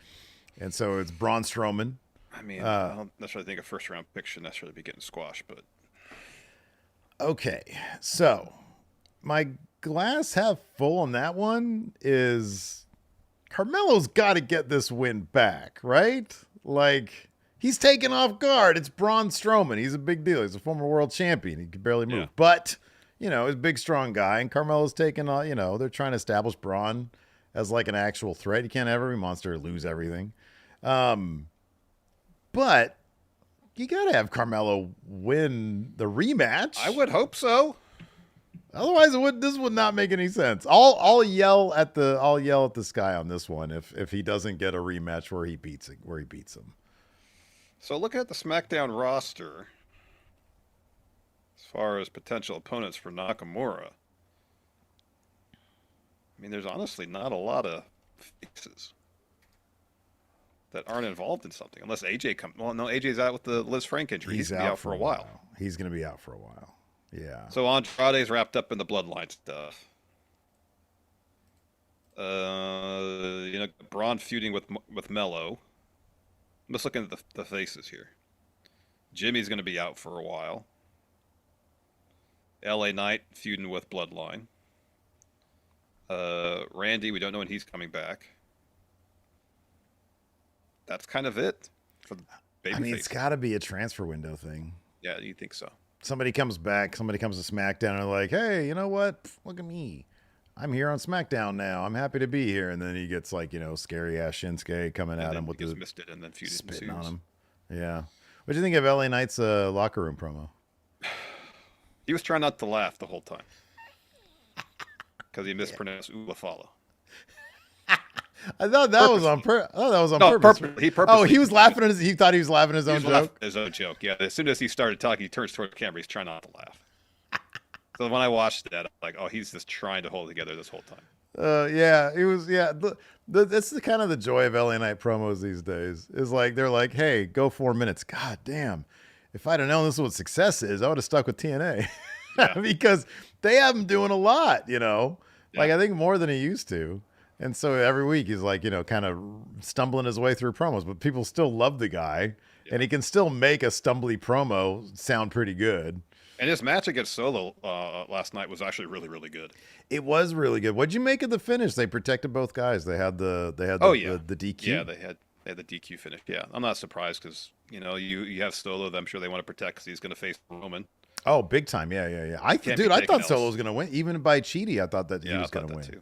And so it's Braun Strowman. I don't necessarily think a first-round pick should necessarily be getting squashed, but... Okay, so my glass half full on that one is Carmelo's got to get this win back, right? Like, He's taken off guard. It's Braun Strowman. He's a big deal. He's a former world champion. He can barely move. Yeah. But, he's a big, strong guy. And Carmelo's taken, they're trying to establish Braun as like an actual threat. You can't have every monster lose everything. But you got to have Carmelo win the rematch. I would hope so. Otherwise, this would not make any sense. I'll yell at the sky on this one if he doesn't get a rematch where he beats him. So looking at the SmackDown roster, as far as potential opponents for Nakamura, I mean, there's honestly not a lot of faces that aren't involved in something, unless AJ comes. Well, no, AJ's out with the Liz Frank injury. He's going to be out for a while. He's going to be out for a while. Yeah. So Andrade's wrapped up in the bloodline stuff. Braun feuding with Mello. I'm just looking at the faces here. Jimmy's going to be out for a while. LA Knight feuding with Bloodline. Randy, we don't know when he's coming back. That's kind of it for the baby faces. It's got to be a transfer window thing. Yeah, you think so? Somebody comes back. Somebody comes to SmackDown and they're like, hey, you know what? Look at me. I'm here on SmackDown now. I'm happy to be here. And then he gets scary ass Shinsuke coming at him with the missed it and then feuding spitting on him. Yeah. What do you think of LA Knight's locker room promo? He was trying not to laugh the whole time because he mispronounced Ulafala. I thought that was on purpose. He purposely. He was laughing at he thought he was laughing at his own joke. His own joke. Yeah. As soon as he started talking, he turns toward the camera. He's trying not to laugh. So when I watched that, I'm like, oh, he's just trying to hold it together this whole time. Yeah, it was. Yeah, that's the kind of the joy of LA Knight promos these days. Is like they're like, hey, go 4 minutes. God damn, if I'd have known this is what success is, I would have stuck with TNA because they have him doing a lot. Like I think more than he used to. And so every week he's like, kind of stumbling his way through promos, but people still love the guy, and he can still make a stumbly promo sound pretty good. And his match against Solo last night was actually really, really good. It was really good. What'd you make of the finish? They protected both guys. They had the DQ. Yeah, they had the DQ finish. Yeah, I'm not surprised because you have Solo that I'm sure they want to protect because he's going to face Roman. Oh, big time. Yeah. I thought Solo was going to win. Even by cheaty, I thought that he was going to win. Too.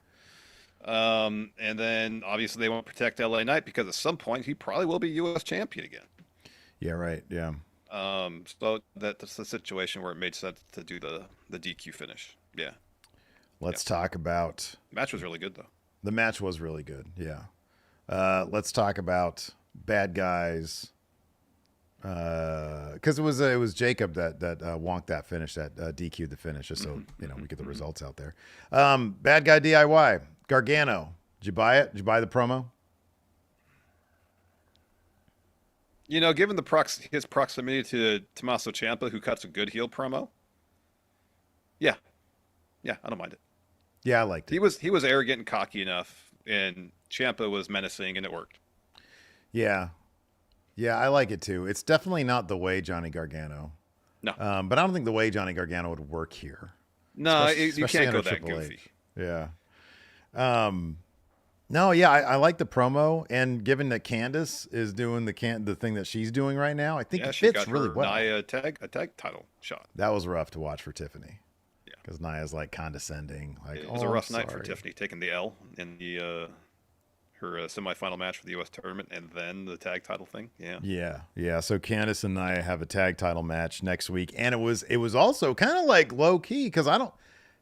And then obviously they want to protect LA Knight because at some point he probably will be U.S. champion again. Yeah, right. Yeah. So that's the situation where it made sense to do the DQ finish. Yeah. Let's talk about. The match was really good though. The match was really good. Yeah. Let's talk about bad guys. Because it was Jacob that wonked that finish, that DQ'd the finish, just so we get the results out there. Bad guy DIY Gargano. Did you buy it? Did you buy the promo? Given his proximity to Tommaso Ciampa, who cuts a good heel promo. Yeah, I don't mind it. Yeah, I liked it. He was arrogant and cocky enough, and Ciampa was menacing, and it worked. Yeah, I like it too. It's definitely not the way Johnny Gargano. No, but I don't think the way Johnny Gargano would work here. No, you can't go that goofy. Yeah. No, yeah, I like the promo, and given that Candice is doing the thing that she's doing right now, I think it fits really well. Nia a tag title shot. That was rough to watch for Tiffany. Yeah, because Nia's like condescending. Like it was a rough night for Tiffany, taking the L in the her semifinal match for the U.S. tournament, and then the tag title thing. Yeah. So Candice and Nia have a tag title match next week, and it was also kind of like low key because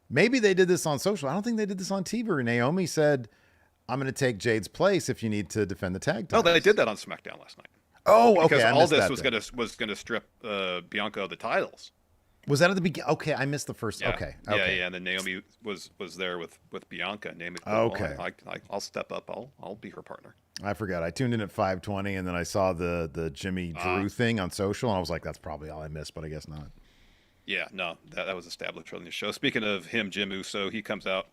maybe they did this on social. I don't think they did this on TV. Naomi said, I'm going to take Jade's place if you need to defend the tag title. No, they did that on SmackDown last night. Oh, okay. Because was going to strip Bianca of the titles. Was that at the beginning? Okay, I missed the first. Yeah. Okay. Yeah. And then Naomi was there with Bianca. Naomi. Okay. I'll step up. I'll be her partner. I forgot. I tuned in at 5:20, and then I saw the Jimmy Drew thing on social, and I was like, that's probably all I missed, but I guess not. Yeah, no, that was established early in the show. Speaking of him, Jim Uso, he comes out,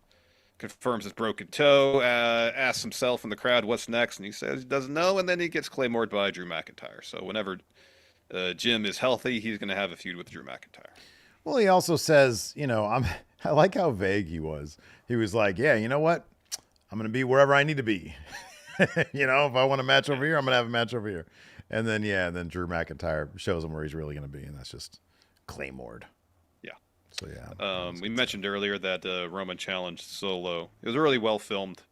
confirms his broken toe, asks himself in the crowd what's next, and he says he doesn't know, and then he gets claymored by Drew McIntyre. So whenever Jim is healthy, he's going to have a feud with Drew McIntyre. Well, he also says, I like how vague he was. He was like, yeah, you know what? I'm going to be wherever I need to be. If I want a match over here, I'm going to have a match over here. And then Drew McIntyre shows him where he's really going to be, and that's just Claymored. Yeah. So yeah. We mentioned earlier that Roman challenged Solo. It was a really well filmed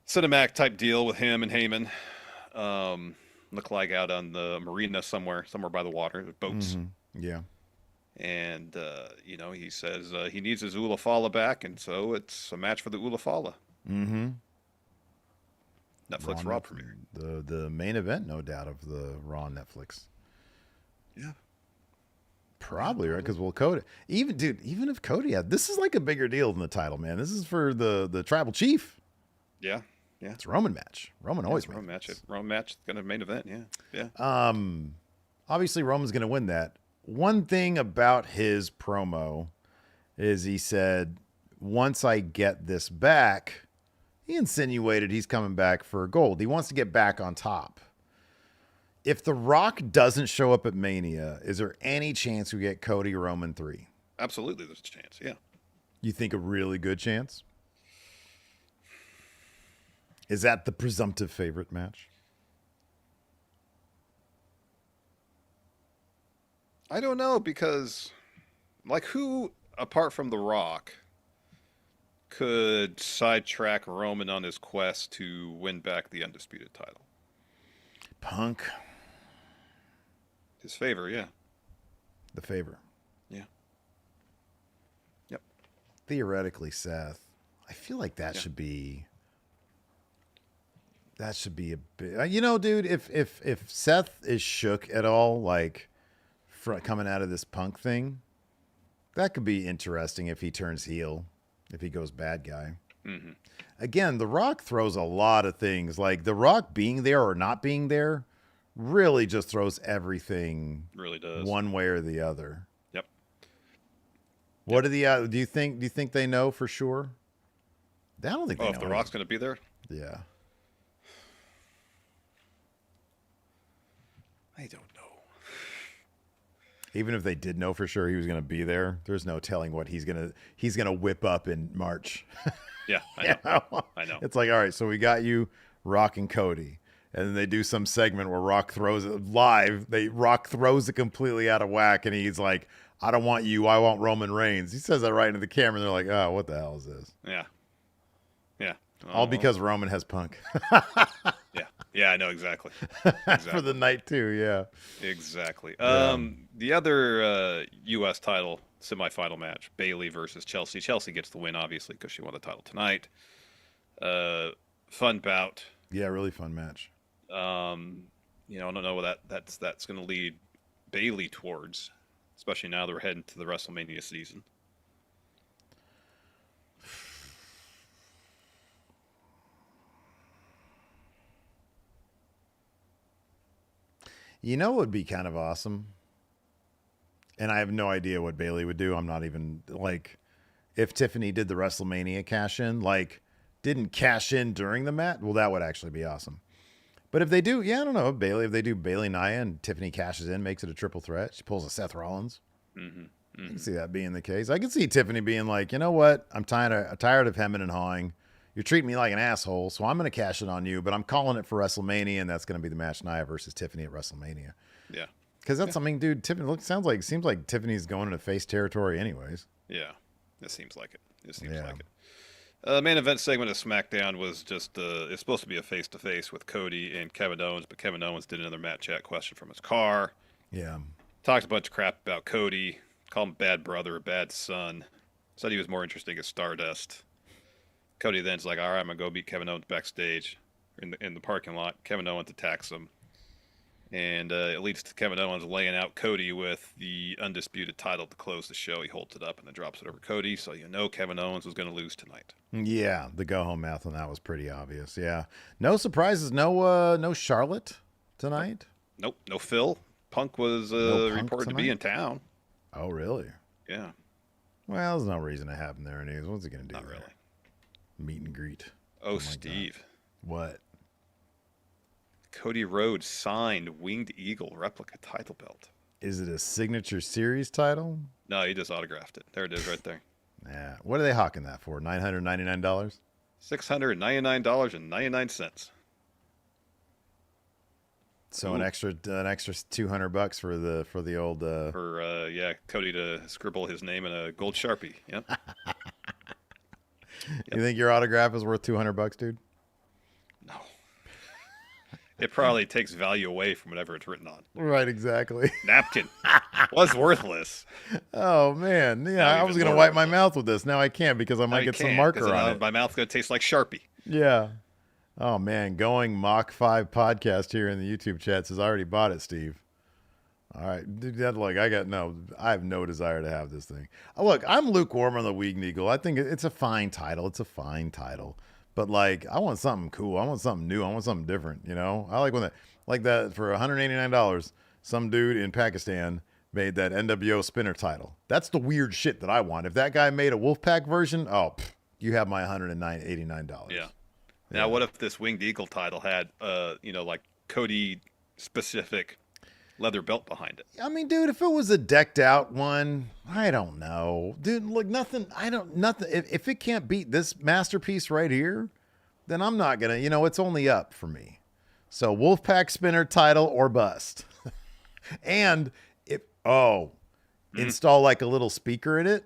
cinematic type deal with him and Heyman. Looked like out on the marina somewhere by the water, with boats. Mm-hmm. Yeah. And he says he needs his Ulafala back, and so it's a match for the Ulafala. Mm-hmm. Netflix Raw premiere. The main event, no doubt, of the Raw on Netflix. Yeah. Probably, right? Because Cody, even if Cody had, this is like a bigger deal than the title, man. This is for the tribal chief. Yeah. Yeah. It's a Roman match. Roman always Roman match. Roman match, going to main event. Yeah. Obviously Roman's going to win that. One thing about his promo is he said, once I get this back, he insinuated he's coming back for gold. He wants to get back on top. If The Rock doesn't show up at Mania, is there any chance we get Cody Roman 3? Absolutely, there's a chance, yeah. You think a really good chance? Is that the presumptive favorite match? I don't know, because, like, who, apart from The Rock, could sidetrack Roman on his quest to win back the Undisputed title? Punk. His favor, yeah. The favor. Yeah. Yep. Theoretically, Seth. I feel like that should be a bit. Dude, if Seth is shook at all, like coming out of this Punk thing, that could be interesting if he turns heel, if he goes bad guy. Mm-hmm. Again, The Rock throws a lot of things. Like The Rock being there or not being there really just throws everything. Really does. One way or the other. Yep. What do you think they know for sure? I don't think they know. If The Rock's going to be there? Yeah. I don't know. Even if they did know for sure he was going to be there, there's no telling what he's gonna whip up in March. Yeah, I know. I know. It's like, all right, so we got you, Rock and Cody, and then they do some segment where Rock throws it live. Rock throws it completely out of whack, and he's like, "I don't want you. I want Roman Reigns." He says that right into the camera, and they're like, "Oh, what the hell is this?" Yeah. Yeah. All because Roman has Punk. Yeah. Yeah, I know exactly. For the night too, yeah. Exactly. The other U.S. title semifinal match, Bayley versus Chelsea. Chelsea gets the win, obviously, because she won the title tonight. Fun bout. Yeah, really fun match. I don't know what that's going to lead Bayley towards, especially now that we're heading to the WrestleMania season. You know what would be kind of awesome? And I have no idea what Bayley would do. I'm not even, like, if Tiffany did the WrestleMania cash in, like, didn't cash in during the match, well, that would actually be awesome. But if they do, I don't know, if they do Bayley Nia and Tiffany cashes in, makes it a triple threat, she pulls a Seth Rollins. Mm-hmm. Mm-hmm. I can see that being the case. I can see Tiffany being like, you know what? I'm tired of hemming and hawing. You're treating me like an asshole, so I'm going to cash it on you, but I'm calling it for WrestleMania, and that's going to be the match, Nia versus Tiffany at WrestleMania. Yeah. Because that's something, dude, Tiffany, seems like Tiffany's going into face territory anyways. Yeah. It seems like it. The main event segment of SmackDown was just, it's supposed to be a face-to-face with Cody and Kevin Owens, but Kevin Owens did another Matt Chat question from his car. Yeah. Talked a bunch of crap about Cody, called him bad brother, bad son. Said he was more interesting as Stardust. Cody then's like, all right, I'm going to go beat Kevin Owens backstage in the parking lot. Kevin Owens attacks him. And it leads to Kevin Owens laying out Cody with the undisputed title to close the show. He holds it up and then drops it over Cody. So Kevin Owens was going to lose tonight. Yeah, the go-home math on that was pretty obvious. Yeah. No surprises. No Charlotte tonight? Nope. No Phil. Punk was reported to be in town. Oh, really? Yeah. Well, there's no reason to have him there anyways. What's he going to do? Not there? really. Meet and greet. Oh, Steve. What? Cody Rhodes signed Winged Eagle replica title belt. Is it a signature series title? No, he just autographed it. There it is right there. Yeah. What are they hawking that for? $999? $699.99. So Ooh. an extra $200 for the old. For Cody to scribble his name in a gold Sharpie. Yep. You think your autograph is worth $200, dude? No. It probably takes value away from whatever it's written on. Right, exactly. Napkin was worthless. Oh man, yeah, Now I was even gonna more wipe my worthless. mouth with this. Now I can't because I Now might you get some can't, marker 'cause on now it. my mouth's gonna taste like Sharpie. Yeah. Oh man, going Mach 5 podcast here in the YouTube chat says I already bought it, Steve. All right, dude, I have no desire to have this thing. Look, I'm lukewarm on the Winged Eagle. I think it's a fine title. But like, I want something cool. I want something new. I want something different. You know, I like that for $189. Some dude in Pakistan made that NWO spinner title. That's the weird shit that I want. If that guy made a Wolfpack version, you have my $189. Yeah. Now, what if this Winged Eagle title had, like Cody specific leather belt behind it? I mean, dude, if it was a decked out one, I don't know. Dude, look, nothing. If it can't beat this masterpiece right here, then I'm not going to, it's only up for me. So Wolfpack spinner title or bust. And install like a little speaker in it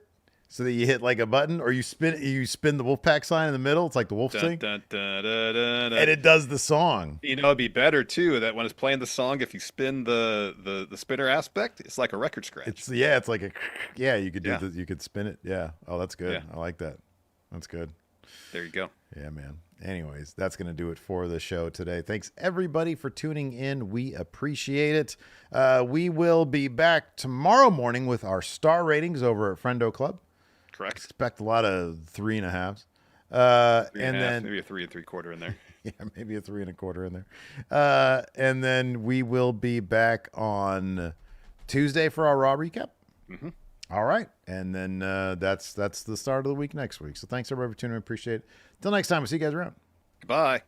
so that you hit like a button, or you spin the Wolfpack sign in the middle. It's like the wolf thing. And it does the song. It'd be better too that when it's playing the song, if you spin the spinner aspect, it's like a record scratch. It's like you could do you could spin it. Yeah. Oh, that's good. Yeah. I like that. That's good. There you go. Yeah, man. Anyways, that's going to do it for the show today. Thanks, everybody, for tuning in. We appreciate it. We will be back tomorrow morning with our star ratings over at Friendo Club. Correct. Expect a lot of 3.5s. And then maybe a 3 3/4 in there. Yeah, maybe a 3 1/4 in there. And then we will be back on Tuesday for our Raw recap. Mm-hmm. All right. And then that's the start of the week next week. So thanks, everybody, for tuning in. Appreciate it. Till next time, we'll see you guys around. Goodbye.